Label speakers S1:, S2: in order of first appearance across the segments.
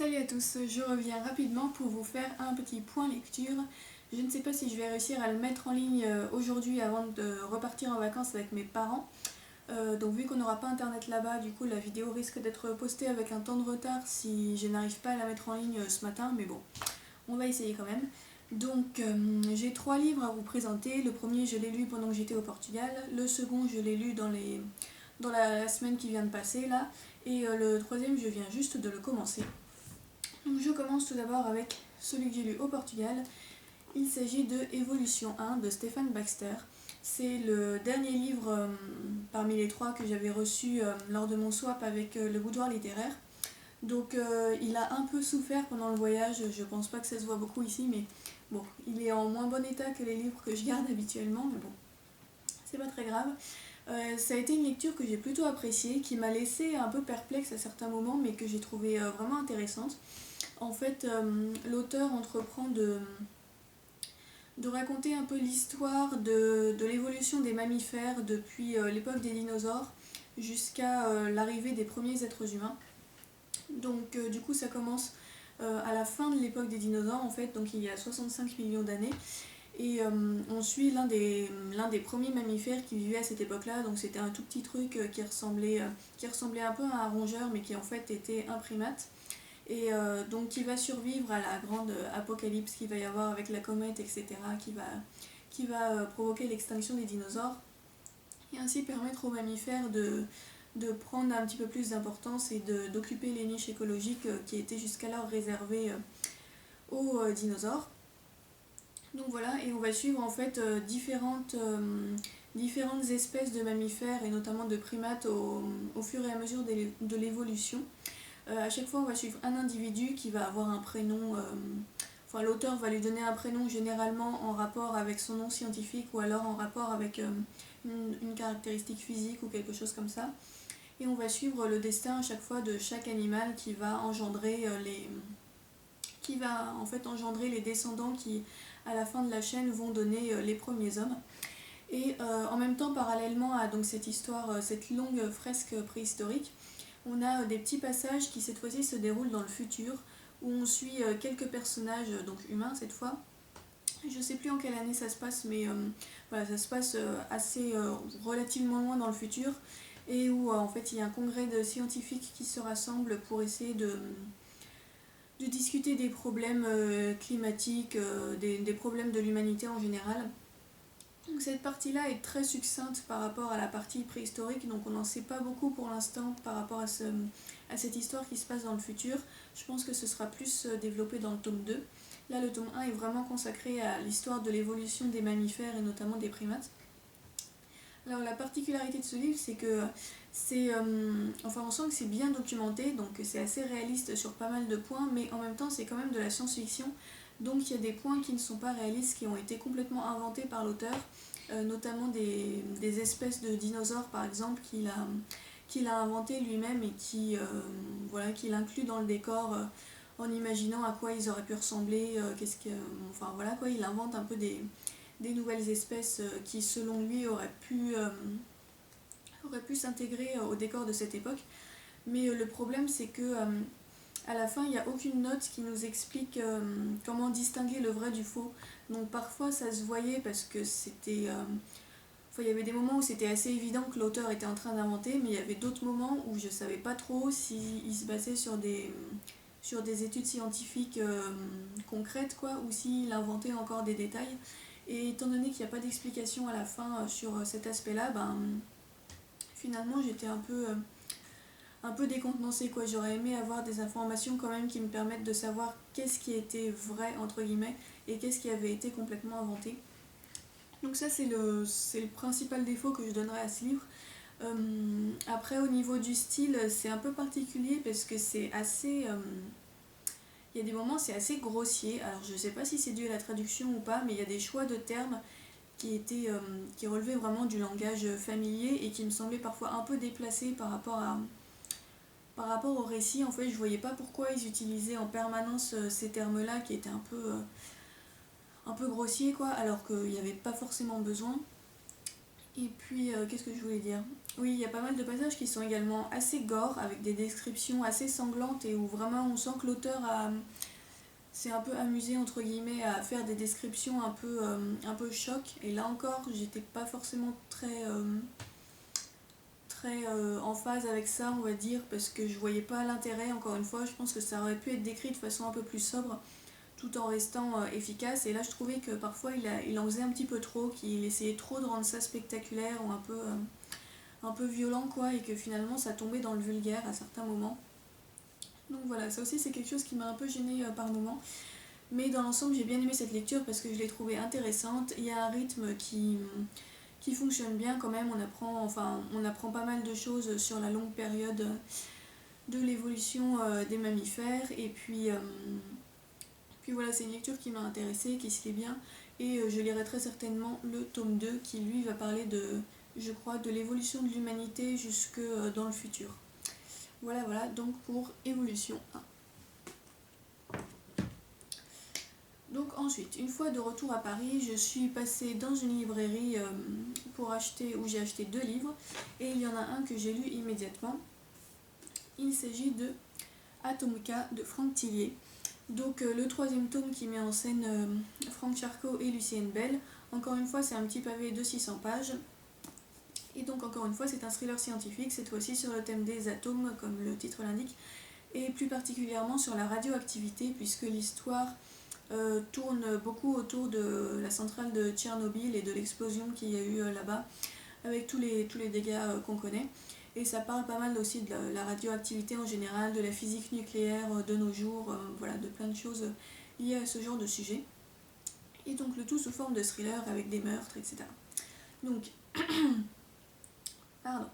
S1: Salut à tous, je reviens rapidement pour vous faire un petit point lecture. Je ne sais pas si je vais réussir à le mettre en ligne aujourd'hui avant de repartir en vacances avec mes parents. Donc vu qu'on n'aura pas internet là-bas, du coup la vidéo risque d'être postée avec un temps de retard si je n'arrive pas à la mettre en ligne ce matin, mais bon, on va essayer quand même. Donc j'ai 3 livres à vous présenter. Le premier je l'ai lu pendant que j'étais au Portugal, le second je l'ai lu dans la semaine qui vient de passer là, et le troisième je viens juste de le commencer. Donc je commence tout d'abord avec celui que j'ai lu au Portugal. Il s'agit de Évolution 1 de Stéphane Baxter. C'est le dernier livre parmi les 3 que j'avais reçus lors de mon swap avec le boudoir littéraire. Donc il a un peu souffert pendant le voyage, je pense pas que ça se voit beaucoup ici, mais bon, il est en moins bon état que les livres que je garde habituellement, mais bon, c'est pas très grave. Ça a été une lecture que j'ai plutôt appréciée, qui m'a laissé un peu perplexe à certains moments, mais que j'ai trouvé vraiment intéressante. En fait, l'auteur entreprend de raconter un peu l'histoire de l'évolution des mammifères depuis l'époque des dinosaures jusqu'à l'arrivée des premiers êtres humains. Donc du coup ça commence à la fin de l'époque des dinosaures en fait, donc il y a 65 millions d'années. Et on suit l'un des premiers mammifères qui vivait à cette époque-là, donc c'était un tout petit truc qui ressemblait un peu à un rongeur mais qui en fait était un primate. Et donc qui va survivre à la grande apocalypse qu'il va y avoir avec la comète, etc., qui va provoquer l'extinction des dinosaures, et ainsi permettre aux mammifères de prendre un petit peu plus d'importance et d'occuper les niches écologiques qui étaient jusqu'alors réservées aux dinosaures. Donc voilà, et on va suivre en fait différentes espèces de mammifères et notamment de primates au fur et à mesure de l'évolution. À chaque fois, on va suivre un individu qui va avoir un prénom. Enfin, l'auteur va lui donner un prénom généralement en rapport avec son nom scientifique ou alors en rapport avec une caractéristique physique ou quelque chose comme ça. Et on va suivre le destin à chaque fois de chaque animal qui va engendrer les descendants qui, à la fin de la chaîne, vont donner les premiers hommes. Et en même temps, parallèlement à donc, cette histoire, cette longue fresque préhistorique, on a des petits passages qui cette fois-ci se déroulent dans le futur, où on suit quelques personnages, donc humains cette fois. Je sais plus en quelle année ça se passe, mais voilà, ça se passe assez relativement loin dans le futur, et où en fait il y a un congrès de scientifiques qui se rassemblent pour essayer de discuter des problèmes climatiques, des problèmes de l'humanité en général. Donc cette partie-là est très succincte par rapport à la partie préhistorique, donc on n'en sait pas beaucoup pour l'instant par rapport à cette histoire qui se passe dans le futur. Je pense que ce sera plus développé dans le tome 2. Là, le tome 1 est vraiment consacré à l'histoire de l'évolution des mammifères et notamment des primates. Alors la particularité de ce livre, c'est que on sent que c'est bien documenté, donc c'est assez réaliste sur pas mal de points, mais en même temps c'est quand même de la science-fiction. Donc il y a des points qui ne sont pas réalistes, qui ont été complètement inventés par l'auteur, notamment des espèces de dinosaures par exemple qu'il a inventé lui-même et qu'il inclut dans le décor en imaginant à quoi ils auraient pu ressembler, il invente un peu des nouvelles espèces qui selon lui auraient pu s'intégrer au décor de cette époque. Mais le problème c'est que à la fin, il n'y a aucune note qui nous explique comment distinguer le vrai du faux. Donc parfois, ça se voyait parce que c'était... il y avait des moments où c'était assez évident que l'auteur était en train d'inventer, mais il y avait d'autres moments où je ne savais pas trop s'il se basait sur des études scientifiques concrètes, quoi, ou s'il inventait encore des détails. Et étant donné qu'il n'y a pas d'explication à la fin sur cet aspect-là, finalement, j'étais un peu décontenancée, quoi. J'aurais aimé avoir des informations quand même qui me permettent de savoir qu'est-ce qui était vrai entre guillemets et qu'est-ce qui avait été complètement inventé. Donc ça c'est le principal défaut que je donnerais à ce livre. Après au niveau du style c'est un peu particulier parce que c'est assez... il y a des moments c'est assez grossier, alors je sais pas si c'est dû à la traduction ou pas, mais il y a des choix de termes qui relevaient vraiment du langage familier et qui me semblaient parfois un peu déplacés par rapport au récit. En fait, je voyais pas pourquoi ils utilisaient en permanence ces termes-là qui étaient un peu grossiers, quoi, alors qu'il n'y avait pas forcément besoin. Et puis, qu'est-ce que je voulais dire? Oui, il y a pas mal de passages qui sont également assez gore, avec des descriptions assez sanglantes et où vraiment on sent que l'auteur s'est un peu amusé, entre guillemets, à faire des descriptions un peu choc. Et là encore, j'étais pas forcément très en phase avec ça, on va dire, parce que je voyais pas l'intérêt. Encore une fois, je pense que ça aurait pu être décrit de façon un peu plus sobre, tout en restant efficace. Et là, je trouvais que parfois il en faisait un petit peu trop, qu'il essayait trop de rendre ça spectaculaire ou un peu violent, quoi, et que finalement ça tombait dans le vulgaire à certains moments. Donc voilà, ça aussi c'est quelque chose qui m'a un peu gênée par moments. Mais dans l'ensemble, j'ai bien aimé cette lecture parce que je l'ai trouvée intéressante. Il y a un rythme qui fonctionne bien quand même. On apprend pas mal de choses sur la longue période de l'évolution des mammifères. Et puis voilà, c'est une lecture qui m'a intéressée, qui se lit bien. Et je lirai très certainement le tome 2 qui lui va parler je crois, de l'évolution de l'humanité jusque dans le futur. Voilà, donc pour Évolution 1. Donc ensuite, une fois de retour à Paris, je suis passée dans une librairie où j'ai acheté 2 livres. Et il y en a un que j'ai lu immédiatement. Il s'agit de Atomka de Franck Tillier. Donc le 3e tome qui met en scène Franck Charcot et Lucienne Bell. Encore une fois, c'est un petit pavé de 600 pages. Et donc encore une fois, c'est un thriller scientifique, cette fois-ci sur le thème des atomes, comme le titre l'indique, et plus particulièrement sur la radioactivité, puisque l'histoire tourne beaucoup autour de la centrale de Tchernobyl et de l'explosion qu'il y a eu là-bas, avec tous les dégâts qu'on connaît. Et ça parle pas mal aussi de la radioactivité en général, de la physique nucléaire de nos jours, voilà, de plein de choses liées à ce genre de sujet. Et donc le tout sous forme de thriller avec des meurtres, etc. Donc, pardon.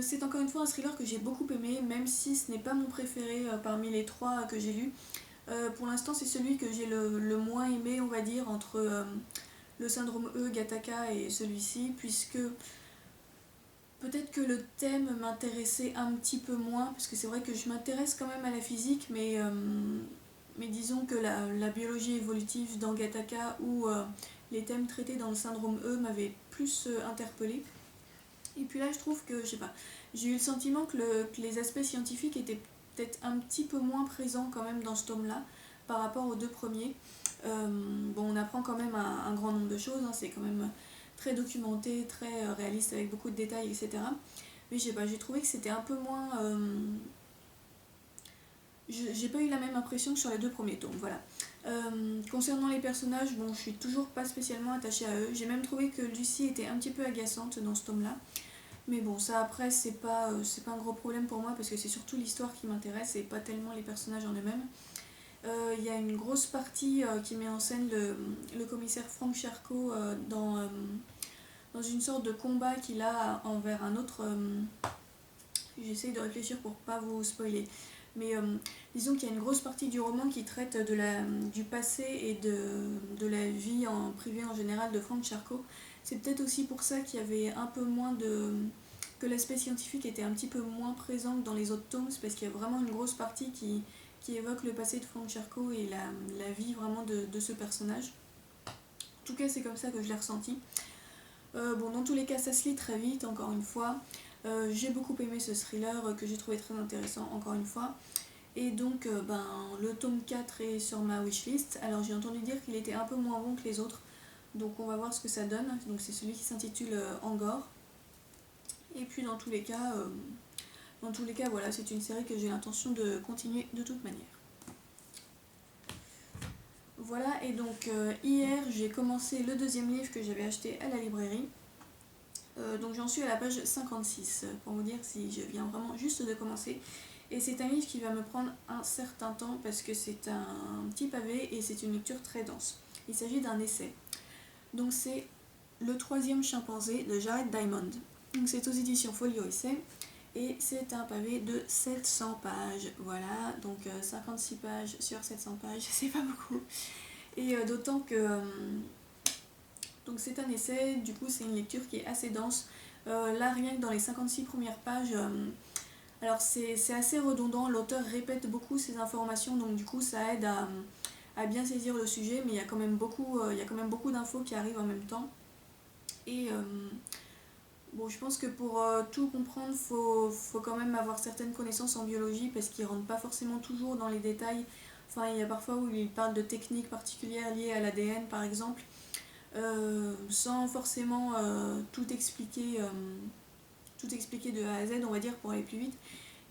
S1: C'est encore une fois un thriller que j'ai beaucoup aimé, même si ce n'est pas mon préféré parmi les 3 que j'ai lus. Pour l'instant, c'est celui que j'ai le moins aimé, on va dire, entre le syndrome E, Gattaca et celui-ci, puisque peut-être que le thème m'intéressait un petit peu moins, parce que c'est vrai que je m'intéresse quand même à la physique, mais disons que la biologie évolutive dans Gattaca ou les thèmes traités dans le syndrome E m'avaient plus interpellée. Et puis là, je trouve que, je sais pas, j'ai eu le sentiment que les aspects scientifiques étaient peut-être un petit peu moins présents quand même dans ce tome-là par rapport aux 2 premiers. Bon, on apprend quand même un grand nombre de choses, hein, c'est quand même très documenté, très réaliste avec beaucoup de détails, etc. Mais je sais pas, j'ai trouvé que c'était un peu moins... j'ai pas eu la même impression que sur les 2 premiers tomes, voilà. Concernant les personnages, bon, je suis toujours pas spécialement attachée à eux. J'ai même trouvé que Lucie était un petit peu agaçante dans ce tome-là. Mais bon, ça après, c'est pas un gros problème pour moi parce que c'est surtout l'histoire qui m'intéresse et pas tellement les personnages en eux-mêmes. Il y a une grosse partie qui met en scène le commissaire Franck Charcot dans une sorte de combat qu'il a envers un autre... J'essaye de réfléchir pour pas vous spoiler. Mais disons qu'il y a une grosse partie du roman qui traite du passé et de la vie en privé en général de Franck Charcot. C'est peut-être aussi pour ça qu'il y avait un peu moins que l'aspect scientifique était un petit peu moins présent que dans les autres tomes, c'est parce qu'il y a vraiment une grosse partie qui évoque le passé de Franck Charcot et la vie vraiment de ce personnage. En tout cas, c'est comme ça que je l'ai ressenti. Bon, dans tous les cas, ça se lit très vite, encore une fois. J'ai beaucoup aimé ce thriller que j'ai trouvé très intéressant, encore une fois. Et donc, le tome 4 est sur ma wishlist. Alors, j'ai entendu dire qu'il était un peu moins bon que les autres. Donc, on va voir ce que ça donne. Donc, c'est celui qui s'intitule Angor. Et puis, dans tous les cas, voilà, c'est une série que j'ai l'intention de continuer de toute manière. Voilà, et donc hier, j'ai commencé le 2e livre que j'avais acheté à la librairie. Donc j'en suis à la page 56, pour vous dire si je viens vraiment juste de commencer. Et c'est un livre qui va me prendre un certain temps parce que c'est un petit pavé et c'est une lecture très dense. Il s'agit d'un essai. Donc c'est Le 3e chimpanzé de Jared Diamond. Donc c'est aux éditions Folio Essai et c'est un pavé de 700 pages. Voilà, donc 56 pages sur 700 pages, c'est pas beaucoup. Et d'autant que... donc c'est un essai, du coup c'est une lecture qui est assez dense. Là rien que dans les 56 premières pages, alors c'est assez redondant, l'auteur répète beaucoup ses informations, donc du coup ça aide à bien saisir le sujet, mais il y a quand même beaucoup d'infos qui arrivent en même temps. Et bon, je pense que pour tout comprendre, faut quand même avoir certaines connaissances en biologie parce qu'ils ne rentrent pas forcément toujours dans les détails. Enfin, il y a parfois où ils parlent de techniques particulières liées à l'ADN par exemple, sans forcément tout expliquer de A à Z, on va dire, pour aller plus vite.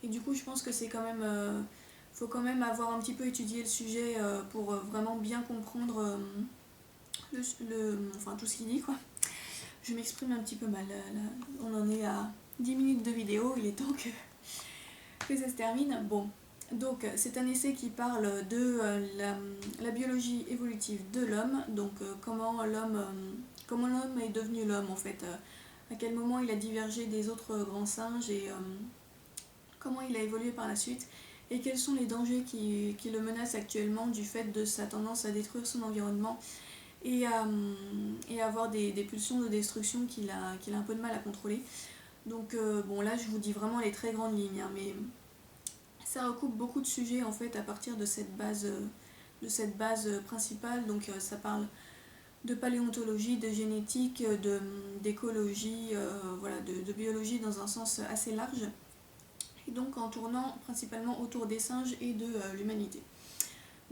S1: Et du coup, je pense que c'est quand même, faut quand même avoir un petit peu étudié le sujet pour vraiment bien comprendre enfin, tout ce qu'il dit, quoi. Je m'exprime un petit peu mal, là, on en est à 10 minutes de vidéo, il est temps que ça se termine. Bon, donc c'est un essai qui parle de la biologie évolutive de l'homme, donc comment l'homme est devenu l'homme en fait, à quel moment il a divergé des autres grands singes et comment il a évolué par la suite et quels sont les dangers qui le menacent actuellement du fait de sa tendance à détruire son environnement et à avoir des pulsions de destruction qu'il a un peu de mal à contrôler. Donc bon, là je vous dis vraiment les très grandes lignes, hein, mais ça recoupe beaucoup de sujets en fait à partir de cette base principale. Donc ça parle de paléontologie, de génétique, d'écologie, voilà, de biologie dans un sens assez large, et donc en tournant principalement autour des singes et de l'humanité.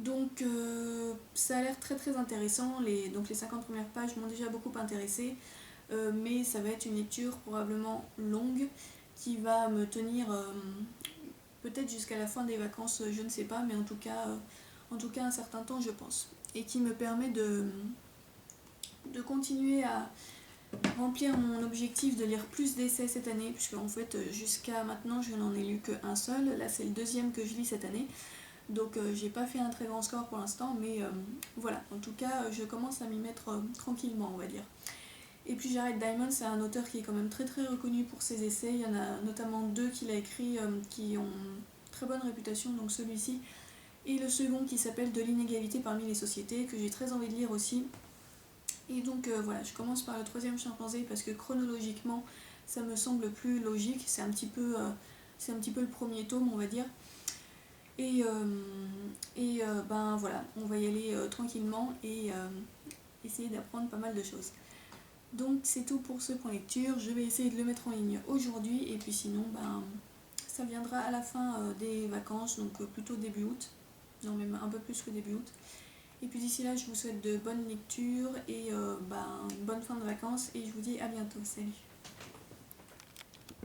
S1: Donc ça a l'air très très intéressant, donc les 50 premières pages m'ont déjà beaucoup intéressée, mais ça va être une lecture probablement longue qui va me tenir peut-être jusqu'à la fin des vacances, je ne sais pas, mais en tout cas un certain temps je pense, et qui me permet de continuer à remplir mon objectif de lire plus d'essais cette année, puisque en fait jusqu'à maintenant je n'en ai lu qu'un seul, là c'est le deuxième que je lis cette année. Donc j'ai pas fait un très grand score pour l'instant, mais voilà, en tout cas je commence à m'y mettre tranquillement, on va dire. Et puis Jared Diamond, c'est un auteur qui est quand même très très reconnu pour ses essais. Il y en a notamment deux qu'il a écrits qui ont très bonne réputation, donc celui-ci et le second qui s'appelle De l'inégalité parmi les sociétés, que j'ai très envie de lire aussi. Et donc voilà, je commence par le troisième chimpanzé parce que chronologiquement ça me semble plus logique, c'est un petit peu le premier tome, on va dire. Et ben voilà, on va y aller tranquillement et essayer d'apprendre pas mal de choses. Donc c'est tout pour ce point lecture, je vais essayer de le mettre en ligne aujourd'hui et puis sinon ben, ça viendra à la fin des vacances, donc plutôt début août, non même un peu plus que début août. Et puis d'ici là je vous souhaite de bonnes lectures et ben, une bonne fin de vacances et je vous dis à bientôt, salut.